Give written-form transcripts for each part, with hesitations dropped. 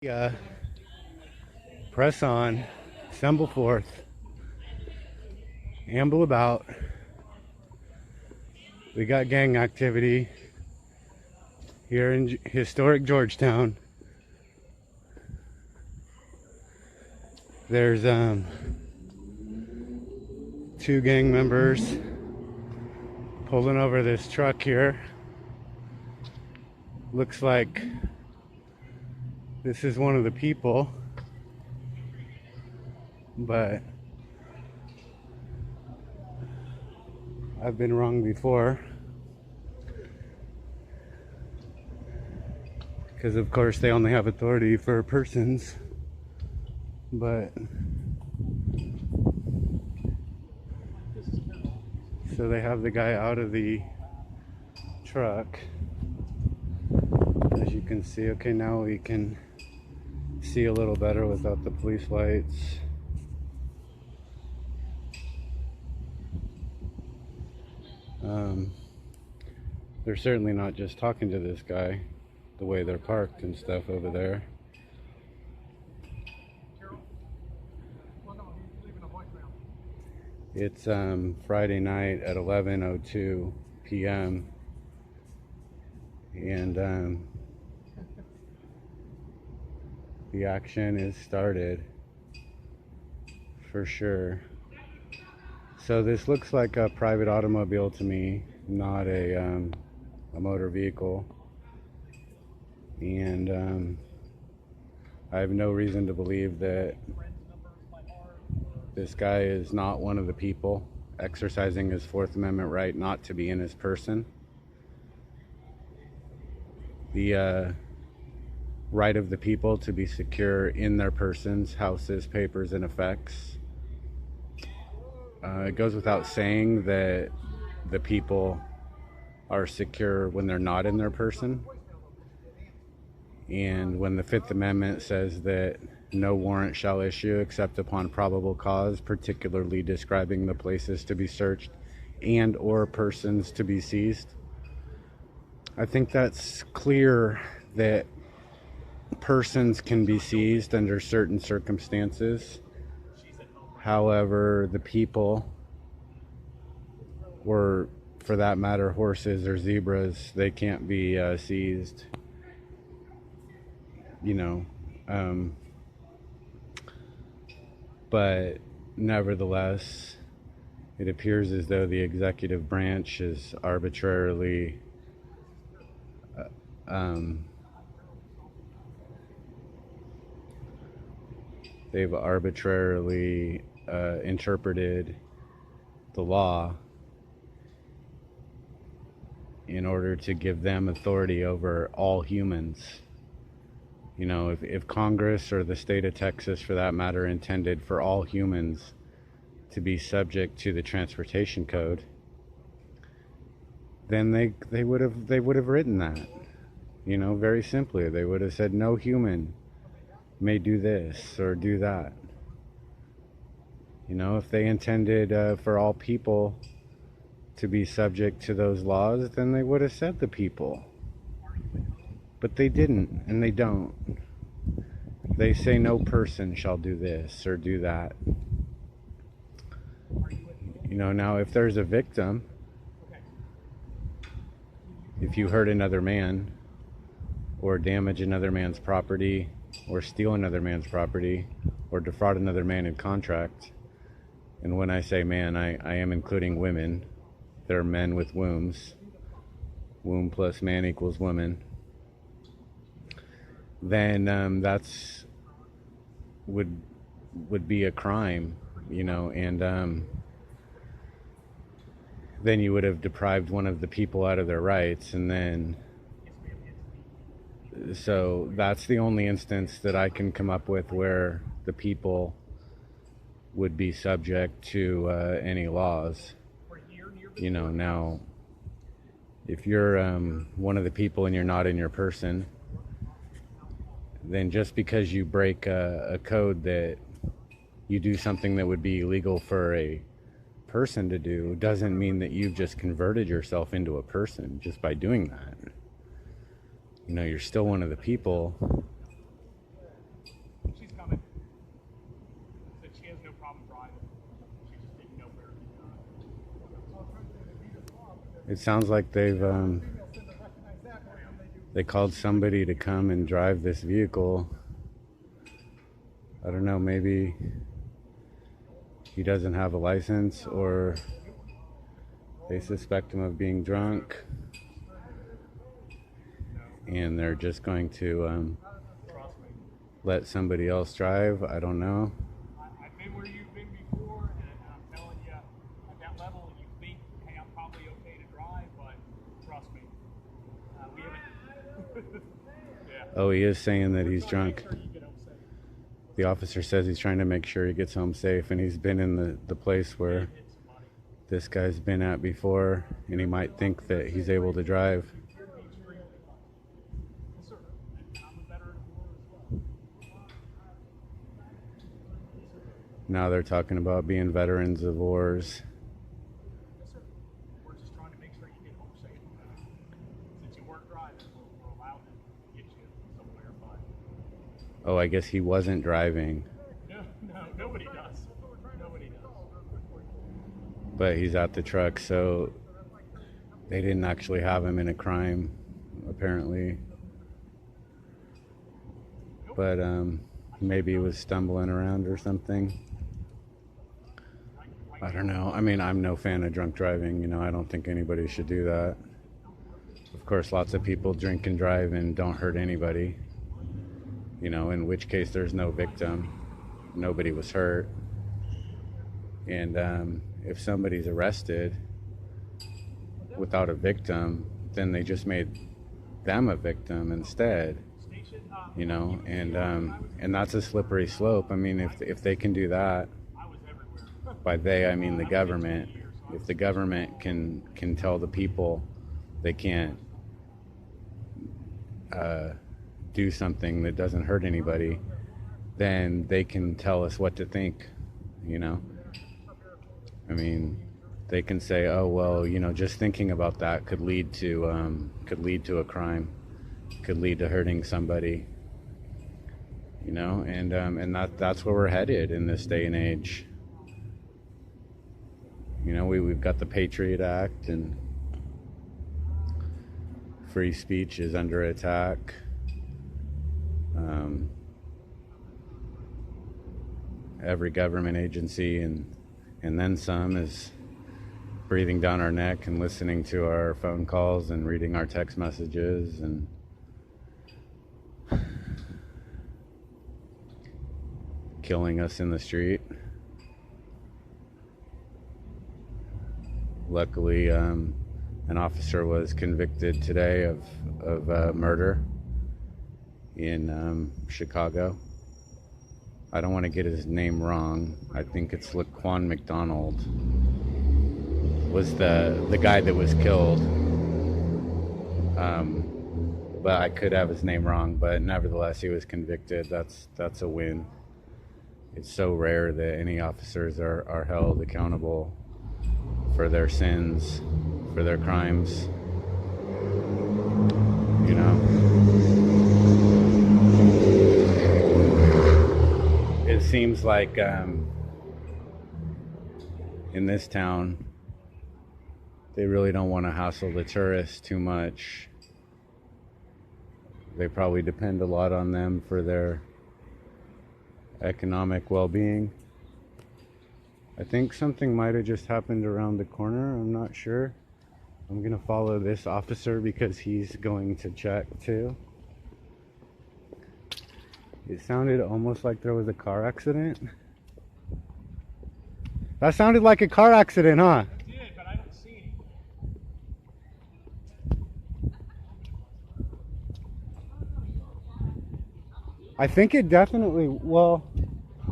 Yeah, press on, assemble forth, amble about. We got gang activity here in historic Georgetown. There's two gang members pulling over this truck here. Looks like this is one of the people, but I've been wrong before. Because of course they only have authority for persons, but so they have the guy out of the truck, as you can see. Okay, now we can see a little better without the police lights. They're certainly not just talking to this guy the way they're parked and stuff over there. It's Friday night at 11:02 p.m. and the action is started for sure. So this looks like a private automobile to me, not a motor vehicle, and I have no reason to believe that this guy is not one of the people exercising his Fourth Amendment right not to be in his person. The right of the people to be secure in their persons, houses, papers, and effects. It goes without saying that the people are secure when they're not in their person. And when the Fifth Amendment says that no warrant shall issue except upon probable cause, particularly describing the places to be searched and or persons to be seized, I think that's clear that persons can be seized under certain circumstances. However, the people, or for that matter horses or zebras, they can't be seized, you know. But nevertheless, it appears as though the executive branch is arbitrarily they've arbitrarily interpreted the law in order to give them authority over all humans. You know, if Congress or the state of Texas, for that matter, intended for all humans to be subject to the transportation code, then they would have written that. You know, very simply, they would have said no human may do this or do that. You know, if they intended for all people to be subject to those laws, then they would have said the people. But they didn't, and they don't. They say no person shall do this or do that. You know, now if there's a victim, if you hurt another man or damage another man's property or steal another man's property or defraud another man in contract, and when I say man, I am including women. They're men with wombs. Womb plus man equals woman. Then that's would be a crime, you know, and then you would have deprived one of the people out of their rights, and then so that's the only instance that I can come up with where the people would be subject to any laws. You know, now if you're one of the people and you're not in your person, then just because you break a code that you do something that would be illegal for a person to do doesn't mean that you've just converted yourself into a person just by doing that. You know, you're still one of the people, It sounds like they called somebody to come and drive this vehicle. I don't know, maybe he doesn't have a license, or they suspect him of being drunk, and they're just going to let somebody else drive. I don't know. I've been where you've been before, and I'm telling you, at that level, you think, hey, I'm probably okay to drive, but trust me, we haven't. Yeah. Oh, he is saying that he's drunk. The officer says he's trying to make sure he gets home safe, and he's been in the place where this guy's been at before, and he might think that he's able to drive. Now they're talking about being veterans of wars. We're just trying to make sure you get home safe. Since you weren't driving, we're allowed to get you somewhere, but... Oh, I guess he wasn't driving. No, nobody does. Nobody does. But he's at the truck, so they didn't actually have him in a crime, apparently. But maybe he was stumbling around or something. I don't know. I mean, I'm no fan of drunk driving. You know, I don't think anybody should do that. Of course, lots of people drink and drive and don't hurt anybody. You know, in which case there's no victim. Nobody was hurt. And if somebody's arrested without a victim, then they just made them a victim instead. You know, and that's a slippery slope. I mean, if they can do that, by they I mean the government. If the government can tell the people they can't do something that doesn't hurt anybody, then they can tell us what to think. You know, I mean, they can say, oh well, you know, just thinking about that could lead to a crime, could lead to hurting somebody. You know, and that's where we're headed in this day and age. You know, we've got the Patriot Act, and free speech is under attack. Every government agency and then some is breathing down our neck and listening to our phone calls and reading our text messages and killing us in the street. Luckily, an officer was convicted today of murder in Chicago. I don't want to get his name wrong. I think it's Laquan McDonald was the guy that was killed. But I could have his name wrong. But nevertheless, he was convicted. That's a win. It's so rare that any officers are held accountable for their sins, for their crimes. You know? It seems like in this town, they really don't want to hassle the tourists too much. They probably depend a lot on them for their economic well-being. I think something might have just happened around the corner. I'm not sure. I'm gonna follow this officer because he's going to check too. It sounded almost like there was a car accident. That sounded like a car accident, huh? It did, but I don't see any. I think it definitely, well,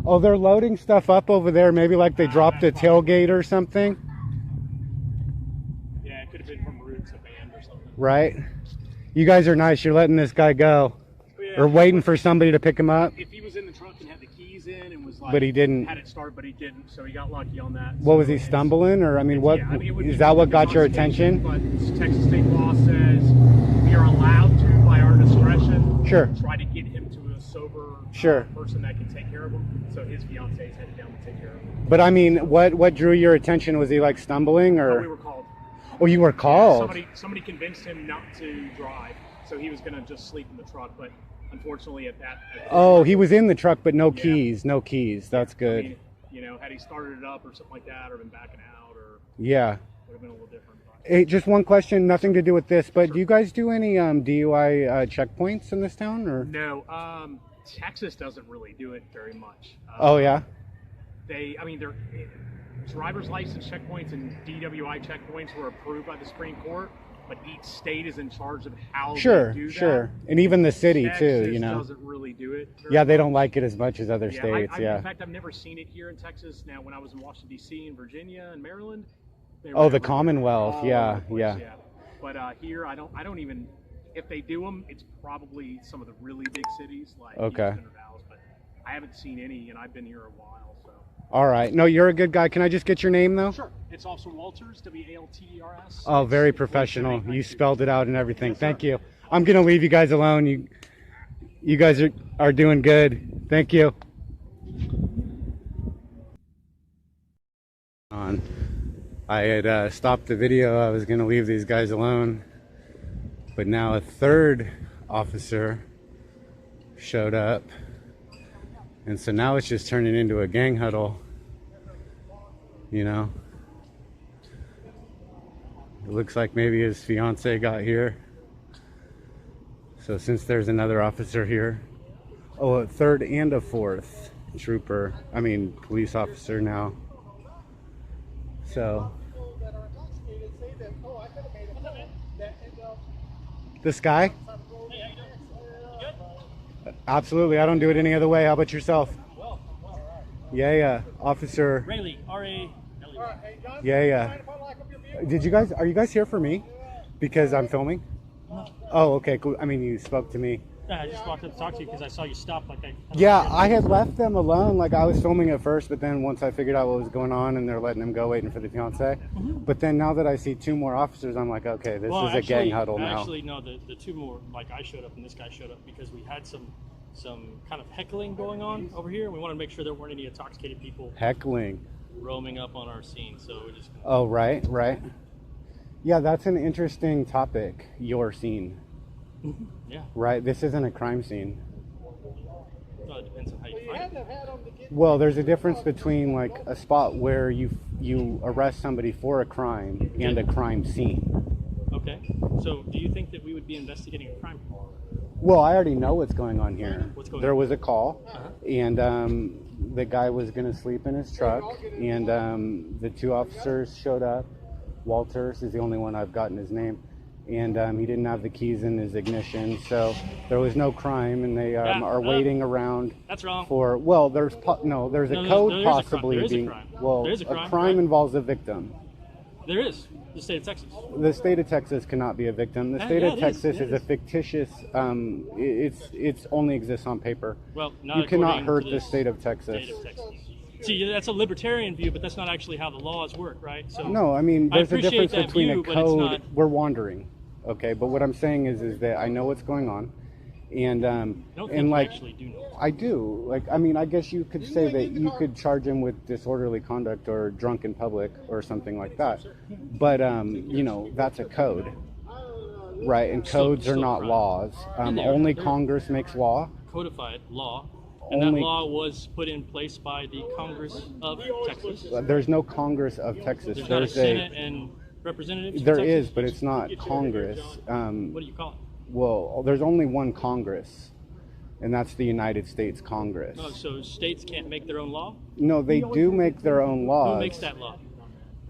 oh, they're loading stuff up over there. Maybe like they dropped a tailgate or something. Yeah, it could have been from Roots, a band or something. Right? You guys are nice. You're letting this guy go. Yeah, or waiting for somebody to pick him up. If he was in the truck and had the keys in and was like, but he didn't. Had it start, but he didn't, so he got lucky on that. What was he stumbling, or I mean, what is that? What got your attention? But Texas state law says we are allowed to, by our discretion, try to get him to a sober person that can take care of him. So his fiance is headed down to take care of him. But I mean, what drew your attention? Was he like stumbling, or? Oh, we were called. Oh, you were called. Somebody convinced him not to drive, so he was gonna just sleep in the truck. But unfortunately, Oh, he was in the truck, but no keys. No keys. That's good. I mean, you know, had he started it up or something like that, or been backing out, or yeah, would have been a little different. But. Hey, just one question, nothing to do with this, but do you guys do any DUI checkpoints in this town, or? No, Texas doesn't really do it very much. Oh yeah. I mean, they're driver's license checkpoints and DWI checkpoints were approved by the Supreme Court, but each state is in charge of how they do that. Sure, and even the city Texas too, you know. Doesn't really do it. Yeah, they don't like it as much as other states. In fact, I've never seen it here in Texas. Now, when I was in Washington D.C. and Virginia and Maryland. Oh, the Commonwealth, yeah. But here, I don't even. If they do them, it's probably some of the really big cities like Houston or Dallas. But I haven't seen any, and I've been here a while. So. All right. No, you're a good guy. Can I just get your name though? Sure. It's Officer Walters, W-A-L-T-E-R-S. Oh, very professional. You spelled it out and everything. Thank you. I'm gonna leave you guys alone. You guys are doing good. Thank you. I had stopped the video. I was gonna leave these guys alone, but now a third officer showed up, and so now it's just turning into a gang huddle, you know. It looks like maybe his fiance got here, so since there's another officer here, oh, a third and a fourth police officer now, so this guy? Hey, how you doing? You good? Absolutely. I don't do it any other way. How about yourself? Well. Yeah. Officer Raley, R-A-L-E-Y. Yeah. Are you guys here for me? Because I'm filming? No. Oh, okay, cool. I mean, you spoke to me. Yeah, I just walked up to talk to you because I saw you stop like that. Yeah, I had left them alone. Like, I was filming at first, but then once I figured out what was going on and they're letting him go waiting for the fiance. But then now that I see two more officers, I'm like, okay, this is a gang huddle now. Actually, no, the two more, like I showed up and this guy showed up because we had some kind of heckling going on over here. We wanted to make sure there weren't any intoxicated people heckling roaming up on our scene. So we just. Oh, right. Yeah, that's an interesting topic. Your scene. Yeah. Right. This isn't a crime scene. Well, it depends on how you find it. Well, there's a difference between like a spot where you arrest somebody for a crime and a crime scene. Okay. So, do you think that we would be investigating a crime? Well, I already know what's going on here. What's going on? There was a call, and the guy was going to sleep in his truck, and the two officers showed up. Walters is the only one I've gotten his name. And he didn't have the keys in his ignition, so there was no crime, and they are waiting around. That's wrong. There's a code possibly being. Well, a crime involves a victim. There is. The state of Texas. The state of Texas cannot be a victim. The state of Texas is a fictitious. It's only exists on paper. Well, you cannot hurt the state of Texas. See, that's a libertarian view, but that's not actually how the laws work, right? So no, I mean, there's a difference between a code. Not... We're wandering, okay? But what I'm saying is that I know what's going on, and actually do know. I do. Like, I mean, I guess you could say that you could charge him with disorderly conduct or drunk in public or something like that. But that's a code, right? And codes are not laws. Only Congress makes law. Codified law. And that law was put in place by the Congress of Texas. There's no Congress of Texas. There's a Senate and representatives. There is, but it's not Congress. What do you call it? Well, there's only one Congress, and that's the United States Congress. Oh, so states can't make their own law? No, they do make their own laws. Who makes that law?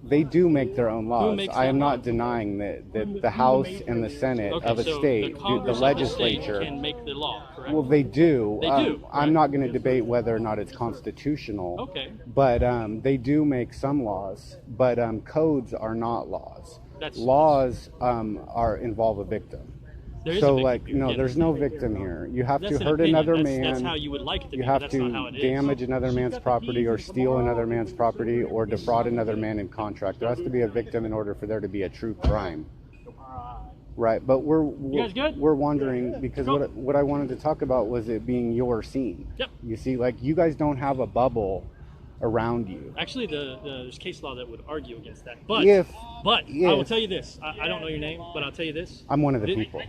They do make their own laws. I am not denying that the House and the Senate of a state, the legislature, can make the law, correct? Well, they do. They do. I'm not going to debate whether or not it's constitutional. Okay. But they do make some laws. But codes are not laws. Laws involve a victim. There's no victim here. You have to hurt another man. That's how you would like it to be. You have that's to not how it is. damage another man's property or steal another man's property or defraud another man in contract. There has to be a victim in order for there to be a true crime. Right, but we're wondering because what I wanted to talk about was it being your scene. Yep. You see, like you guys don't have a bubble around you. Actually, there's case law that would argue against that. But I will tell you this. I don't know your name, but I'll tell you this. I'm one of the people.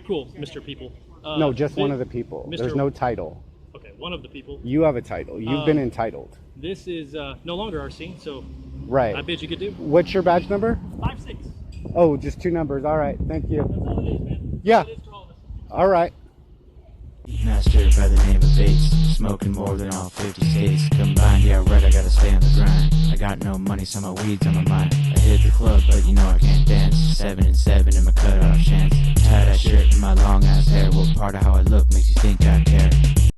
Cool, Mr. People. No, just one of the people. Mr. There's no title. Okay, one of the people. You have a title. You've been entitled. This is no longer our scene, so right. I bid you good do. What's your badge number? 5-6. Oh, just 2 numbers. All right. Thank you. That's all it is, man. Yeah. That's all it is for all of us. All right. Master by the name of Bates, smoking more than all 50 states combined. Yeah, right, I gotta stay on the grind. I got no money, so my weed's on my mind. I hit the club, but you know I can't dance. 7 and 7 in my cutoff chance. Tie that shirt in my long ass hair. What part of how I look makes you think I care?